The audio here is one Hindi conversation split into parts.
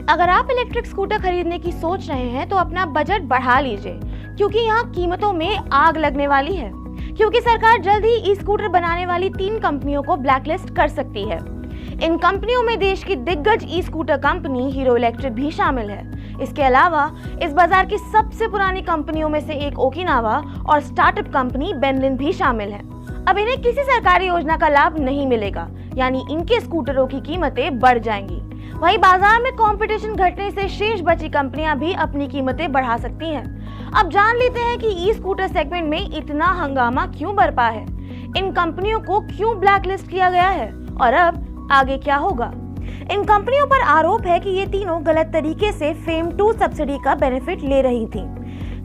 अगर आप इलेक्ट्रिक स्कूटर खरीदने की सोच रहे हैं तो अपना बजट बढ़ा लीजिए, क्योंकि यहाँ कीमतों में आग लगने वाली है। क्योंकि सरकार जल्द ही ई स्कूटर बनाने वाली 3 कंपनियों को ब्लैकलिस्ट कर सकती है। इन कंपनियों में देश की दिग्गज e scooter company hero electric भी शामिल है। इसके अलावा इस बाजार की सबसे पुरानी कंपनियों में से एक ओकिनावा और स्टार्टअप कंपनी बेनलिन भी शामिल है। अब इन्हें किसी सरकारी योजना का लाभ नहीं मिलेगा, यानी इनके स्कूटरों की कीमतें बढ़ जाएंगी। वहीं बाजार में कंपटीशन घटने से शेष बची कंपनियां भी अपनी कीमतें बढ़ा सकती हैं। अब जान लेते हैं कि ई स्कूटर सेगमेंट में इतना हंगामा क्यों बरपा है, इन कंपनियों को क्यों ब्लैकलिस्ट किया गया है और अब आगे क्या होगा। इन कंपनियों पर आरोप है कि ये तीनों गलत तरीके से फेम 2 सब्सिडी का बेनिफिट ले रही थीं।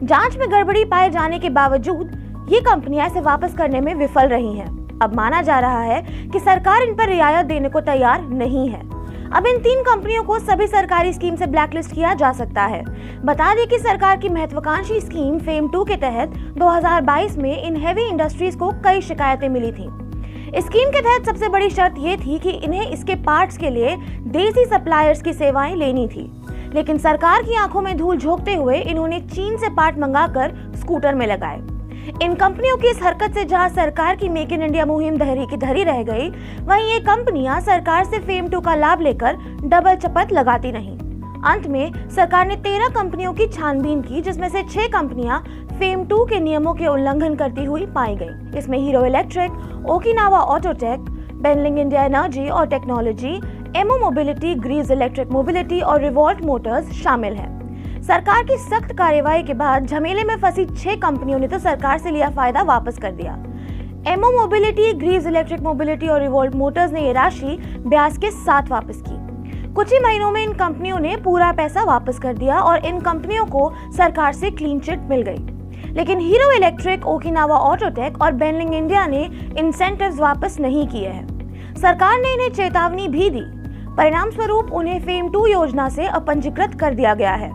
जांच में गड़बड़ी पाए जाने के बावजूद ये कंपनियां इसे वापस करने में विफल रही हैं। अब माना जा रहा है कि सरकार इन पर रियायत देने को तैयार नहीं है। अब इन 3 कंपनियों को सभी सरकारी स्कीम से ब्लैकलिस्ट किया जा सकता है। बता दें कि सरकार की महत्वाकांक्षी स्कीम फेम 2 के तहत 2022 में इन हेवी इंडस्ट्रीज को कई शिकायतें मिली थी। स्कीम के तहत सबसे बड़ी शर्त ये थी कि इन्हें इसके पार्ट्स के लिए देसी सप्लायर्स की सेवाएं लेनी थी, लेकिन सरकार की आंखों में धूल झोंकते हुए इन्होंने चीन से पार्ट मंगाकर स्कूटर में लगाए। इन कंपनियों की इस हरकत से जहां सरकार की मेक इन इंडिया मुहिम धरी की धरी रह गई, वहीं ये कंपनियां सरकार से फेम 2 का लाभ लेकर डबल चपत लगाती रहीं। अंत में सरकार ने 13 कंपनियों की छानबीन की, जिसमें से 6 कंपनियां फेम 2 के नियमों के उल्लंघन करती हुई पाई गई। इसमें Hero Electric, Okinawa Autotech, Benling India energy और टेक्नोलॉजी, एमओ मोबिलिटी, ग्रीव्स इलेक्ट्रिक मोबिलिटी और रिवॉल्ट मोटर्स शामिल हैं। सरकार की सख्त कार्यवाही के बाद झमेले में फंसी 6 कंपनियों ने तो सरकार से लिया फायदा वापस कर दिया। EMO mobility, Greaves electric mobility और रिवॉल्ट मोटर्स ने ये राशि ब्याज के साथ वापस की। कुछ ही महीनों में इन कंपनियों ने पूरा पैसा वापस कर दिया और इन कंपनियों को सरकार से क्लीन चिट मिल गई। लेकिन हीरो इलेक्ट्रिक, ओकिनावा ऑटोटेक और बेनलिन इंडिया ने इंसेंटिव्स वापस नहीं किए हैं। सरकार ने इन्हें चेतावनी भी दी। परिणाम स्वरूप उन्हें फेम 2 योजना से अपंजीकृत कर दिया गया है।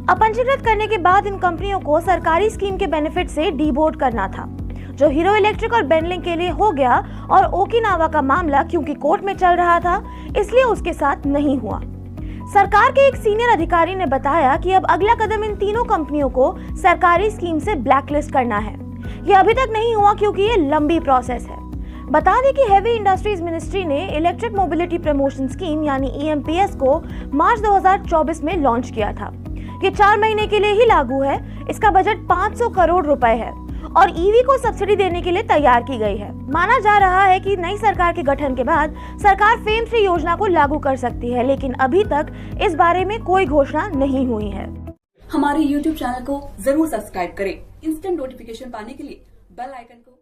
अपंजीकृत करने के बाद इन कंपनियों को सरकारी स्कीम के बेनिफिट से डीबोर्ड करना था, जो हीरो इलेक्ट्रिक और बेनलिन के लिए हो गया, और ओकिनावा का मामला क्योंकि कोर्ट में चल रहा था इसलिए उसके साथ नहीं हुआ। सरकार के एक सीनियर अधिकारी ने बताया कि अब अगला कदम इन तीनों कंपनियों को सरकारी स्कीम से ब्लैकलिस्ट करना है। ये अभी तक नहीं हुआ क्योंकि ये लंबी प्रोसेस है। बता दें कि हेवी इंडस्ट्रीज मिनिस्ट्री ने इलेक्ट्रिक मोबिलिटी प्रमोशन स्कीम यानी EMPS को मार्च 2024 में लॉन्च किया था। ये 4 महीने के लिए ही लागू है। इसका बजट 500 करोड़ रुपए है और ईवी को सब्सिडी देने के लिए तैयार की गई है। माना जा रहा है कि नई सरकार के गठन के बाद सरकार फेम 3 योजना को लागू कर सकती है, लेकिन अभी तक इस बारे में कोई घोषणा नहीं हुई है। हमारे YouTube चैनल को जरूर सब्सक्राइब करें। इंस्टेंट नोटिफिकेशन पाने के लिए बेल आइकन को